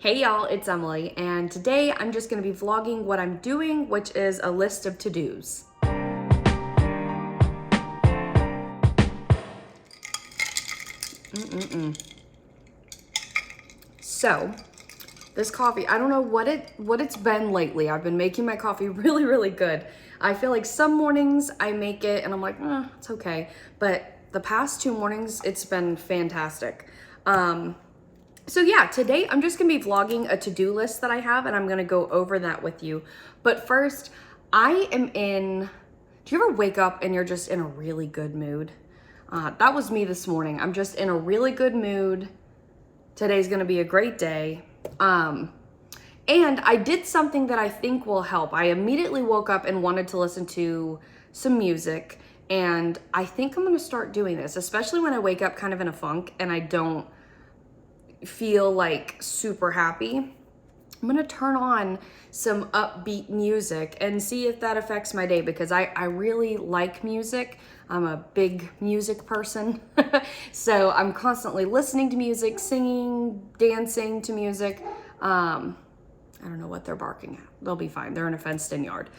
Hey y'all, it's Emily, and today I'm just going to be vlogging what I'm doing, which is a list of to-dos. So, this coffee, I don't know what it's been lately. I've been making my coffee really good. I feel like some mornings I make it and I'm like, it's okay. But the past 2 mornings, it's been fantastic. So yeah, today I'm just gonna be vlogging a to-do list that I have and I'm gonna go over that with you. But first, do you ever wake up and you're just in a really good mood? That was me this morning. I'm just in a really good mood. Today's gonna be a great day. And I did something that I think will help. I immediately woke up and wanted to listen to some music, and I think I'm gonna start doing this, especially when I wake up kind of in a funk and I don't feel like super happy. I'm gonna turn on some upbeat music and see if that affects my day, because I really like music. I'm a big music person. So I'm constantly listening to music, singing, dancing to music. I don't know what they're barking at. They'll be fine. They're in a fenced-in yard.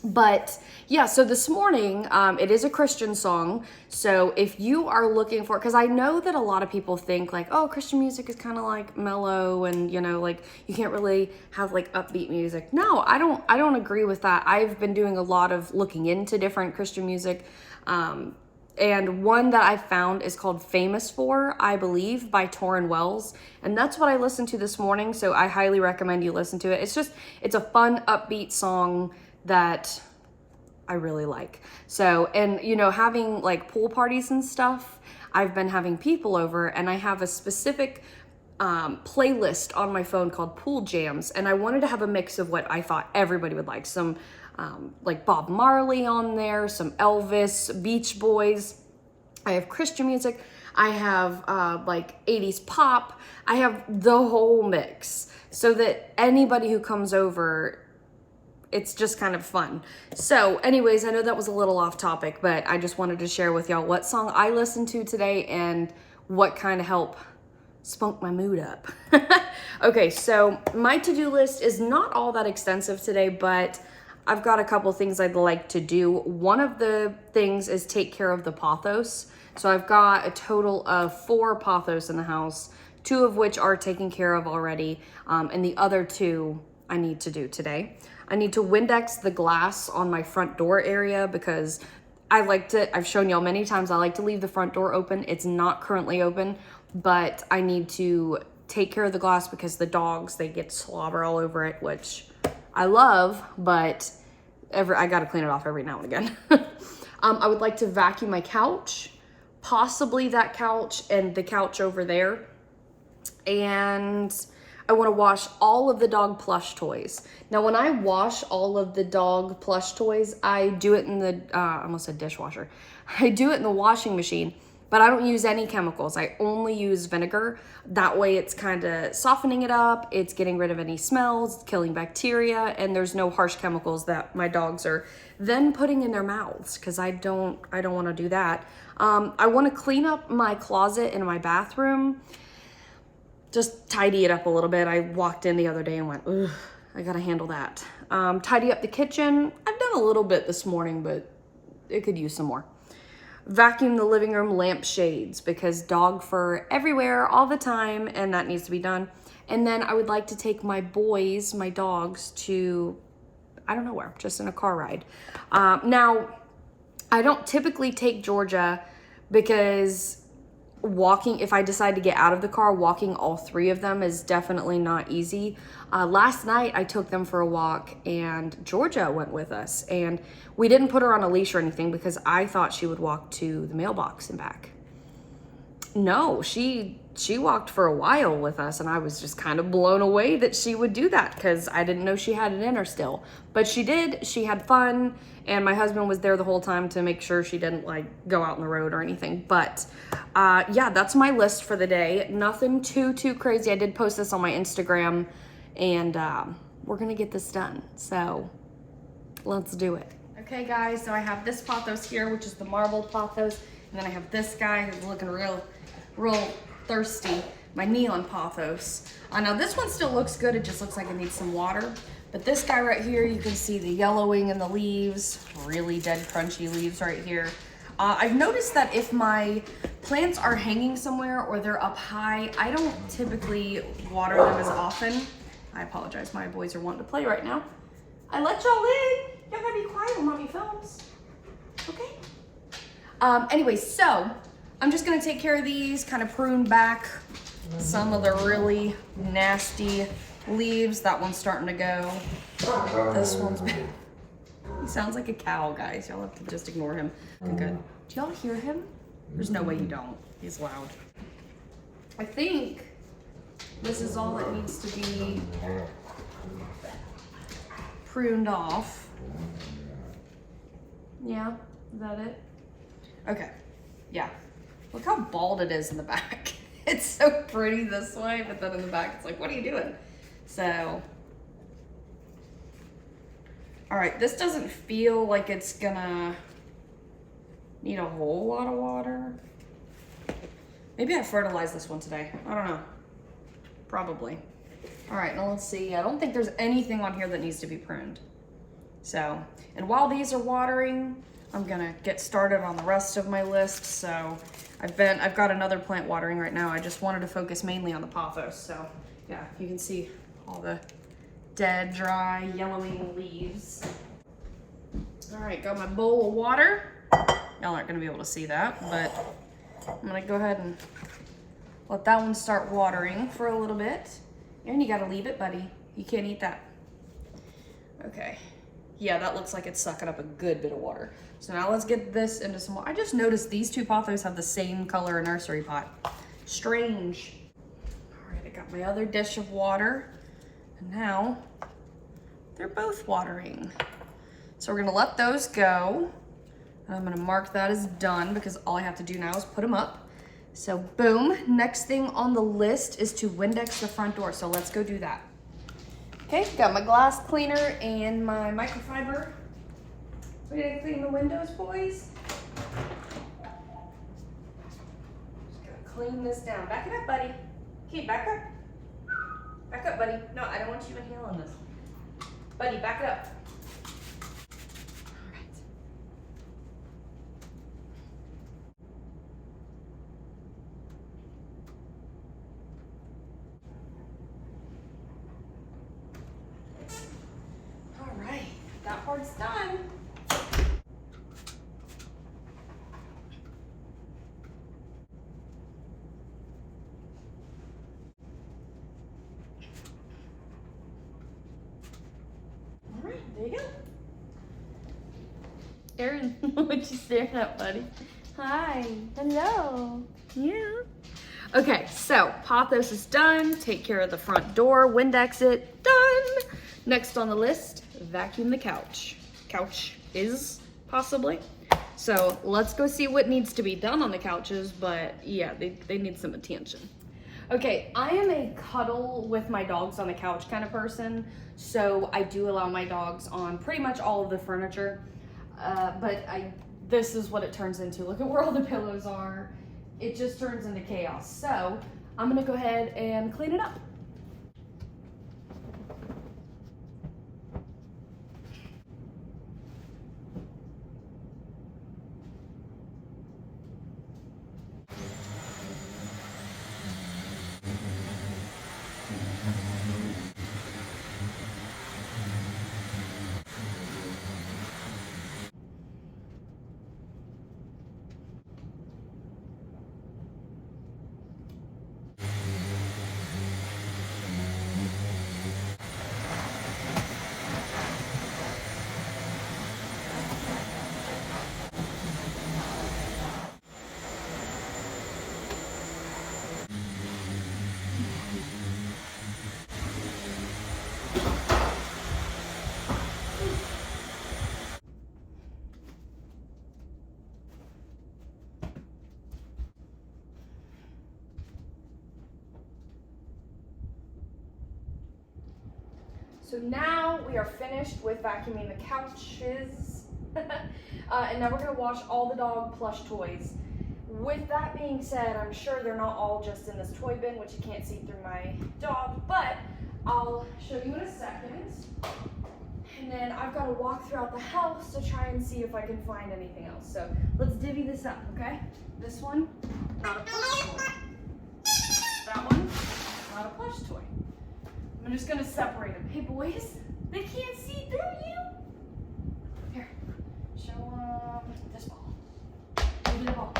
But yeah, so this morning, it is a Christian song. So if you are looking for, because I know that a lot of people think like, oh, Christian music is kind of like mellow and, you know, like you can't really have like upbeat music. No, I don't agree with that. I've been doing a lot of looking into different Christian music. And one that I found is called Famous For, I believe, by Torrin Wells. And that's what I listened to this morning. So I highly recommend you listen to it. It's a fun, upbeat song that I really like. So, and you know, having like pool parties and stuff, I've been having people over and I have a specific playlist on my phone called Pool Jams. And I wanted to have a mix of what I thought everybody would like. Some like Bob Marley on there, some Elvis, Beach Boys. I have Christian music. I have like 80s pop. I have the whole mix so that anybody who comes over, it's just kind of fun. So anyways, I know that was a little off topic, but I just wanted to share with y'all what song I listened to today and what kind of help spunk my mood up. Okay, so my to-do list is not all that extensive today, but I've got a couple things I'd like to do. One of the things is take care of the pothos. So I've got a total of 4 pothos in the house, 2 of which are taken care of already, and the other 2 I need to do today. I need to Windex the glass on my front door area because I've shown y'all many times, I like to leave the front door open. It's not currently open, but I need to take care of the glass because the dogs, they get slobber all over it, which I love, but I gotta clean it off every now and again. I would like to vacuum my couch, possibly that couch and the couch over there. And I want to wash all of the dog plush toys. Now, when I wash all of the dog plush toys, I do it in the, I almost said dishwasher. I do it in the washing machine, but I don't use any chemicals. I only use vinegar. That way it's kind of softening it up. It's getting rid of any smells, killing bacteria, and there's no harsh chemicals that my dogs are then putting in their mouths, because I don't want to do that. I want to clean up my closet in my bathroom. Just tidy it up a little bit. I walked in the other day and went, ugh, I gotta handle that. Tidy up the kitchen. I've done a little bit this morning, but it could use some more. Vacuum the living room lampshades because dog fur everywhere all the time, and that needs to be done. And then I would like to take my dogs to, I don't know where, just in a car ride. Now, I don't typically take Georgia because if I decide to get out of the car, walking all 3 of them is definitely not easy. Last night I took them for a walk and Georgia went with us, and we didn't put her on a leash or anything because I thought she would walk to the mailbox and back. No, she walked for a while with us, and I was just kind of blown away that she would do that because I didn't know she had it in her still. But she did. She had fun, and my husband was there the whole time to make sure she didn't like go out on the road or anything. But yeah, that's my list for the day. Nothing too crazy. I did post this on my Instagram, and we're gonna get this done. So let's do it. Okay, guys. So I have this pothos here, which is the marbled pothos, and then I have this guy who's looking real thirsty. my neon pothos. Now this one still looks good, it just looks like it needs some water. But this guy right here, you can see the yellowing in the leaves, really dead crunchy leaves right here. I've noticed that if my plants are hanging somewhere or they're up high, I don't typically water them as often. I apologize, my boys are wanting to play right now. I let y'all in. Y'all gotta be quiet when mommy films. Okay? Anyways, so I'm just gonna take care of these, kind of prune back some of the really nasty leaves. That one's starting to go. This one's been... He sounds like a cow, guys. Y'all have to just ignore him. Okay, good. Do y'all hear him? There's no way you don't. He's loud. I think this is all that needs to be pruned off. Yeah, is that it? Okay, yeah. Look how bald it is in the back. It's so pretty this way, but then in the back, it's like, what are you doing? So, all right, this doesn't feel like it's gonna need a whole lot of water. Maybe I fertilized this one today. I don't know. Probably. All right, now let's see. I don't think there's anything on here that needs to be pruned. So, and while these are watering, I'm gonna get started on the rest of my list. So I've got another plant watering right now. I just wanted to focus mainly on the pothos. So yeah, you can see all the dead, dry, yellowing leaves. All right, got my bowl of water. Y'all aren't gonna be able to see that, but I'm gonna go ahead and let that one start watering for a little bit. And you gotta leave it, buddy. You can't eat that. Okay. Yeah, that looks like it's sucking up a good bit of water. So now let's get this into some water. I just noticed these two pothos have the same color nursery pot. Strange. All right, I got my other dish of water. And now they're both watering. So we're gonna let those go. And I'm gonna mark that as done because all I have to do now is put them up. So boom, next thing on the list is to Windex the front door. So let's go do that. Okay, got my glass cleaner and my microfiber. We gonna clean the windows, boys? Just gonna clean this down. Back it up, buddy. Okay, back up. Back up, buddy. No, I don't want you inhaling this. Buddy, back it up. All right. All right, that part's done. There you go. Erin, what you staring at, buddy? Hi. Hello. Yeah. Okay, so pothos is done. Take care of the front door. Windex it. Done. Next on the list, vacuum the couch. Couch is possibly. So let's go see what needs to be done on the couches, but yeah, they need some attention. Okay, I am a cuddle with my dogs on the couch kind of person, so I do allow my dogs on pretty much all of the furniture, but this is what it turns into. Look at where all the pillows are. It just turns into chaos. So I'm gonna go ahead and clean it up. So now we are finished with vacuuming the couches. And now we're gonna wash all the dog plush toys. with that being said, I'm sure they're not all just in this toy bin, which you can't see through my dog, but I'll show you in a second. And then I've got to walk throughout the house to try and see if I can find anything else. So let's divvy this up, okay? This one, not a plush toy. That one, not a plush toy. I'm just gonna separate them. Hey boys, they can't see through you. Here, show them this ball. Give me the ball.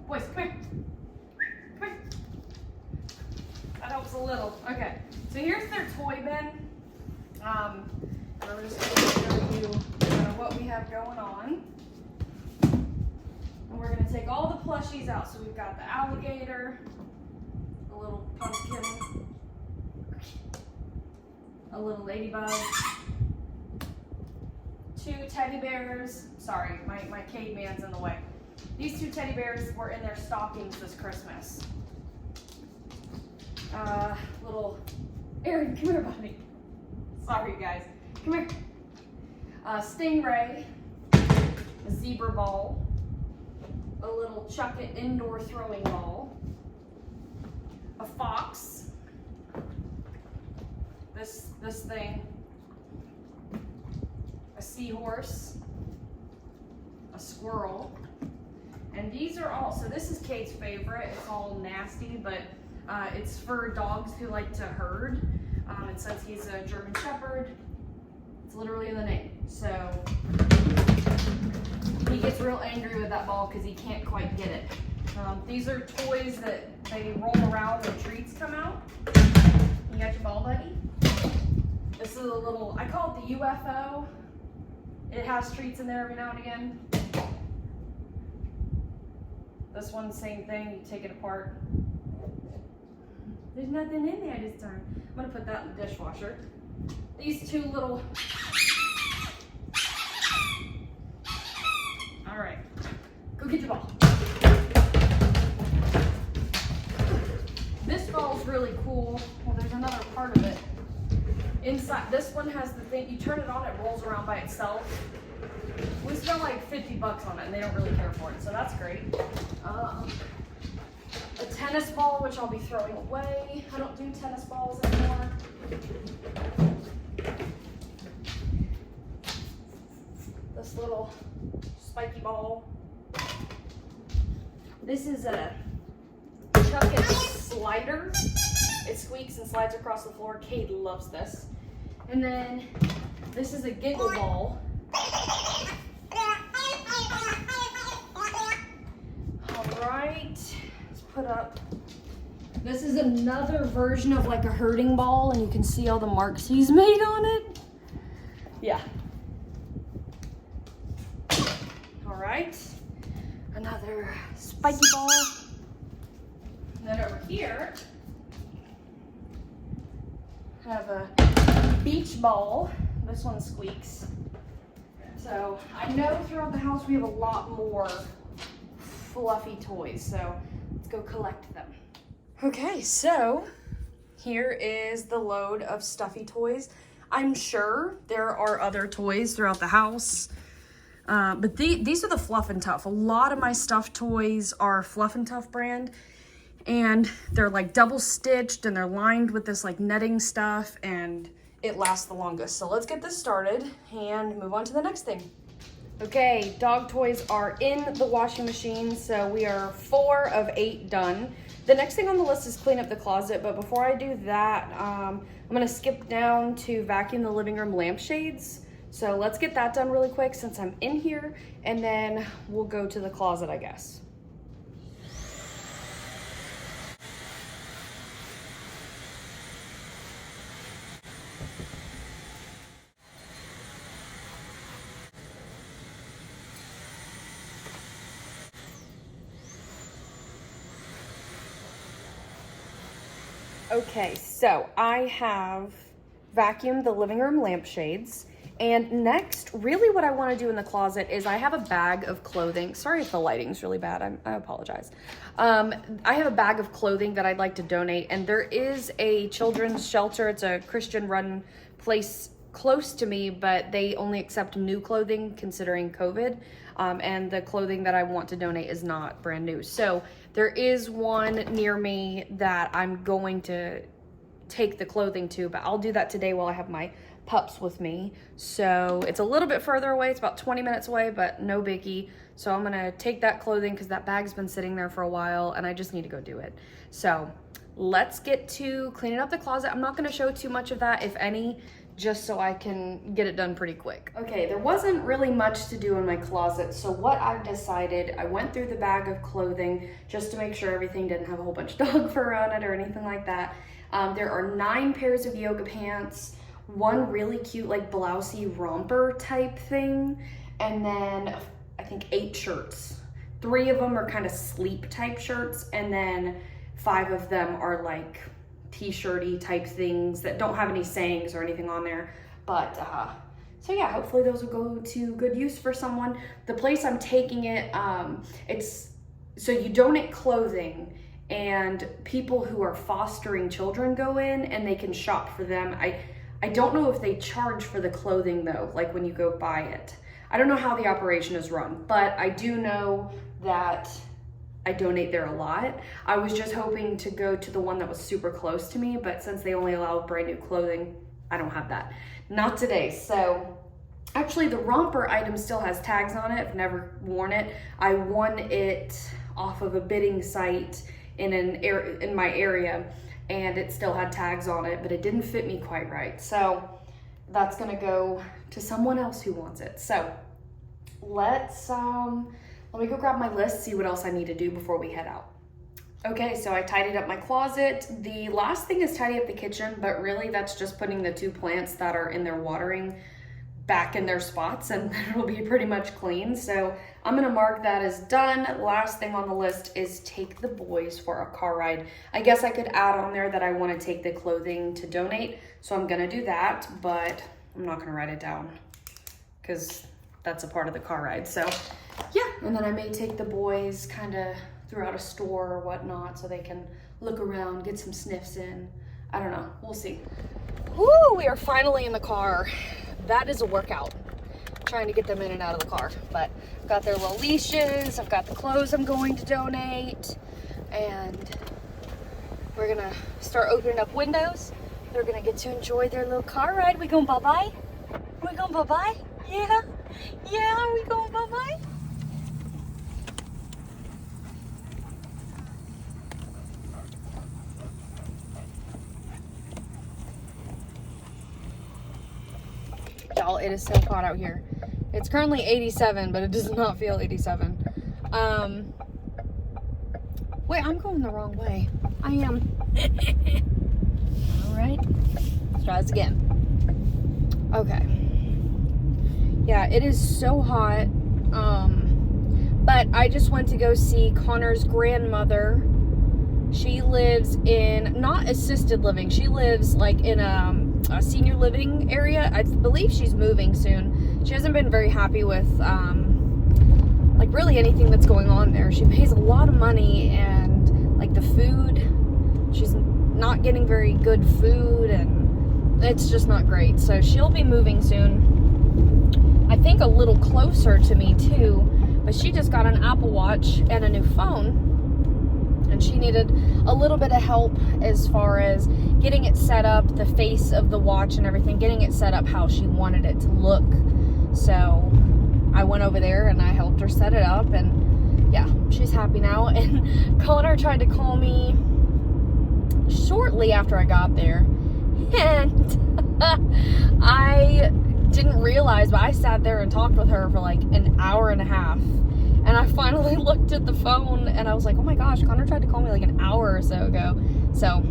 Boys, come here. Come here. That helps a little. Okay, so here's their toy bin. I'm just gonna show you what we have going on. And we're gonna take all the plushies out. So we've got the alligator, a little pumpkin, a little ladybug, 2 teddy bears. Sorry, my caveman's in the way. These 2 teddy bears were in their stockings this Christmas. Little Aaron, come here, buddy. Sorry, guys. Come here. Stingray, a zebra ball, a little chuck it indoor throwing ball, a fox, this thing, a seahorse, a squirrel, and these are all, so this is Kate's favorite. It's all nasty, but it's for dogs who like to herd, and since he's a German Shepherd, it's literally in the name. So he gets real angry with that ball because he can't quite get it. These are toys that they roll around and treats come out. You got your ball, buddy? This is a little, I call it the UFO. It has treats in there every now and again. This one, same thing, you take it apart. There's nothing in there this time. I'm gonna put that in the dishwasher. These 2 little, all right, go get the ball. This ball's really cool. Well, there's another part of it. Inside, this one has the thing, you turn it on, it rolls around by itself. We spent like 50 bucks on it and they don't really care for it, so that's great. A tennis ball, which I'll be throwing away. I don't do tennis balls anymore. This little spiky ball. This is a chuck it slider. It squeaks and slides across the floor. Kate loves this. And then this is a giggle ball. All right, let's put up. This is another version of like a herding ball, and you can see all the marks he's made on it. Yeah. All right, another spiky ball. And then over here, have a beach ball. This one squeaks. So I know throughout the house we have a lot more fluffy toys, so let's go collect them. Okay, so here is the load of stuffy toys. I'm sure there are other toys throughout the house, but these are the Fluff and Tough. A lot of my stuffed toys are Fluff and Tough brand, and they're like double stitched and they're lined with this like netting stuff, and it lasts the longest. So let's get this started and move on to the next thing. Okay, dog toys are in the washing machine, so we are 4 of 8 done. The next thing on the list is clean up the closet, but before I do that, I'm gonna skip down to vacuum the living room lampshades. So let's get that done really quick since I'm in here, and then we'll go to the closet, I guess. Okay, so I have vacuumed the living room lampshades, and next, really what I want to do in the closet is I have a bag of clothing. Sorry if the lighting's really bad, I apologize. I have a bag of clothing that I'd like to donate, and there is a children's shelter. It's a Christian run place close to me, but they only accept new clothing considering COVID. And the clothing that I want to donate is not brand new. So there is one near me that I'm going to take the clothing to, but I'll do that today while I have my pups with me. So it's a little bit further away. It's about 20 minutes away, but no biggie. So I'm gonna take that clothing because that bag's been sitting there for a while and I just need to go do it. So let's get to cleaning up the closet. I'm not gonna show too much of that, if any, just so I can get it done pretty quick. Okay, there wasn't really much to do in my closet, so what I've decided, I went through the bag of clothing just to make sure everything didn't have a whole bunch of dog fur on it or anything like that. There are 9 pairs of yoga pants, one really cute like blousey romper type thing, and then I think 8 shirts. 3 of them are kind of sleep type shirts, and then 5 of them are like t-shirty type things that don't have any sayings or anything on there. But so yeah, hopefully those will go to good use for someone. The place I'm taking it, it's so you donate clothing and people who are fostering children go in and they can shop for them. I don't know if they charge for the clothing though, like when you go buy it. I don't know how the operation is run, but I do know that I donate there a lot. I was just hoping to go to the one that was super close to me, but since they only allow brand new clothing, I don't have that. Not today. So actually the romper item still has tags on it. I've never worn it. I won it off of a bidding site in my area, and it still had tags on it, but it didn't fit me quite right. So that's gonna go to someone else who wants it. So let me go grab my list, see what else I need to do before we head out. Okay, so I tidied up my closet. The last thing is tidy up the kitchen, but really that's just putting the 2 plants that are in their watering back in their spots, and then it'll be pretty much clean. So I'm gonna mark that as done. Last thing on the list is take the boys for a car ride. I guess I could add on there that I wanna take the clothing to donate, so I'm gonna do that, but I'm not gonna write it down because that's a part of the car ride. So yeah, and then I may take the boys kind of throughout a store or whatnot so they can look around, get some sniffs in. I don't know, we'll see. Woo, we are finally in the car. That is a workout, trying to get them in and out of the car. But I've got their little leashes, I've got the clothes I'm going to donate, and we're gonna start opening up windows. They're gonna get to enjoy their little car ride. We going bye-bye? We going bye-bye? Yeah? Yeah, we going bye-bye? Y'all, it is so hot out here. It's currently 87, but it does not feel 87. Wait, I'm going the wrong way. I am. All right, let's try this again. Okay. Yeah, it is so hot. But I just went to go see Connor's grandmother. She lives in, not assisted living, she lives like in a senior living area. I believe she's moving soon. She hasn't been very happy with like really anything that's going on there. She pays a lot of money, and like the food, she's not getting very good food, and it's just not great. So she'll be moving soon. I think a little closer to me too, but she just got an Apple Watch and a new phone. And she needed a little bit of help as far as getting it set up, the face of the watch and everything, getting it set up how she wanted it to look. So I went over there and I helped her set it up, and yeah, she's happy now. And Connor tried to call me shortly after I got there, and I didn't realize, but I sat there and talked with her for like an hour and a half. And I finally looked at the phone and I was like, oh my gosh, Connor tried to call me like an hour or so ago. So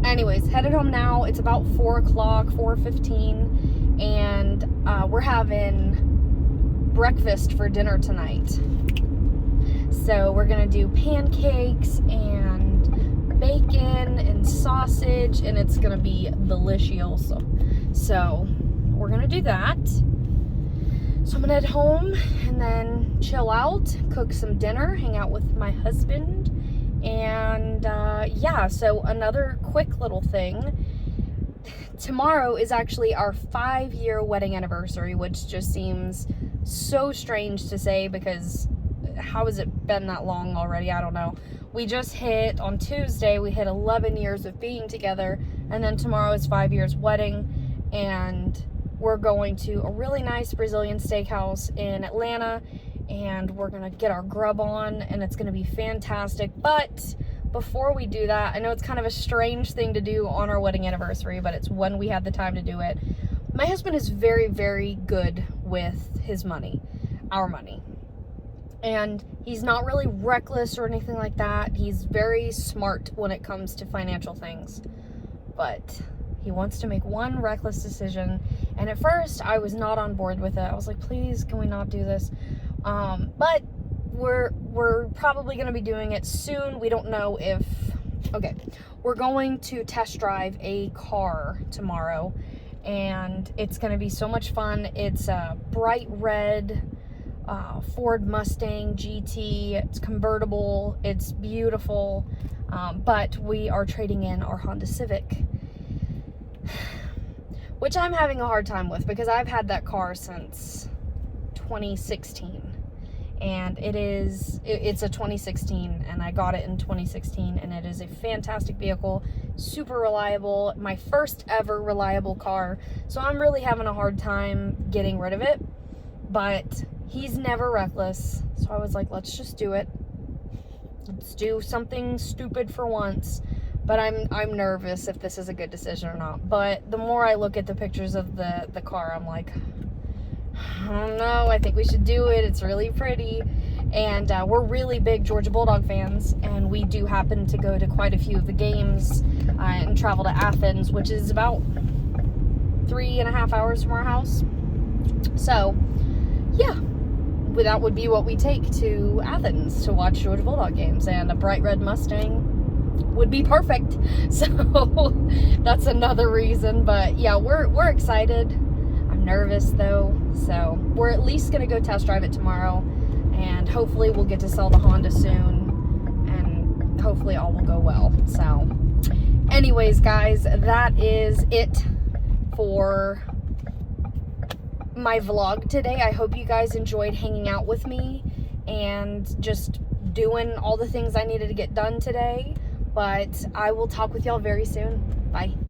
anyways, headed home now. It's about 4 o'clock, 4:15, and we're having breakfast for dinner tonight. So we're gonna do pancakes and bacon and sausage, and it's gonna be delicious. So we're gonna do that. So I'm gonna head home and then chill out, cook some dinner, hang out with my husband, and yeah, so another quick little thing. tomorrow is actually our 5-year wedding anniversary, which just seems so strange to say because how has it been that long already? I don't know. We just hit, on Tuesday, we hit 11 years of being together, and then tomorrow is 5 years wedding, and we're going to a really nice Brazilian steakhouse in Atlanta, and we're gonna get our grub on, and it's gonna be fantastic. But before we do that, I know it's kind of a strange thing to do on our wedding anniversary, but it's when we had the time to do it. My husband is very, very good with his money, our money. And he's not really reckless or anything like that. He's very smart when it comes to financial things. But he wants to make one reckless decision. And at first, I was not on board with it. I was like, please, can we not do this? But we're probably going to be doing it soon. We don't know if... Okay, we're going to test drive a car tomorrow. And it's going to be so much fun. It's a bright red... Ford Mustang GT. It's convertible, it's beautiful, but we are trading in our Honda Civic, which I'm having a hard time with because I've had that car since 2016, and it's a 2016, and I got it in 2016, and it is a fantastic vehicle, super reliable, my first ever reliable car, so I'm really having a hard time getting rid of it. But he's never reckless, so I was like, let's just do it. Let's do something stupid for once. But I'm nervous if this is a good decision or not. But the more I look at the pictures of the car, I'm like, I don't know, I think we should do it. It's really pretty. And we're really big Georgia Bulldog fans, and we do happen to go to quite a few of the games and travel to Athens, which is about 3.5 hours from our house. So yeah, that would be what we take to Athens to watch Georgia Bulldog games, and a bright red Mustang would be perfect. So that's another reason. But yeah, we're excited. I'm nervous though, so we're at least gonna go test drive it tomorrow, and hopefully we'll get to sell the Honda soon, and hopefully all will go well. So anyways, guys, that is it for my vlog today. I hope you guys enjoyed hanging out with me and just doing all the things I needed to get done today. But I will talk with y'all very soon. Bye.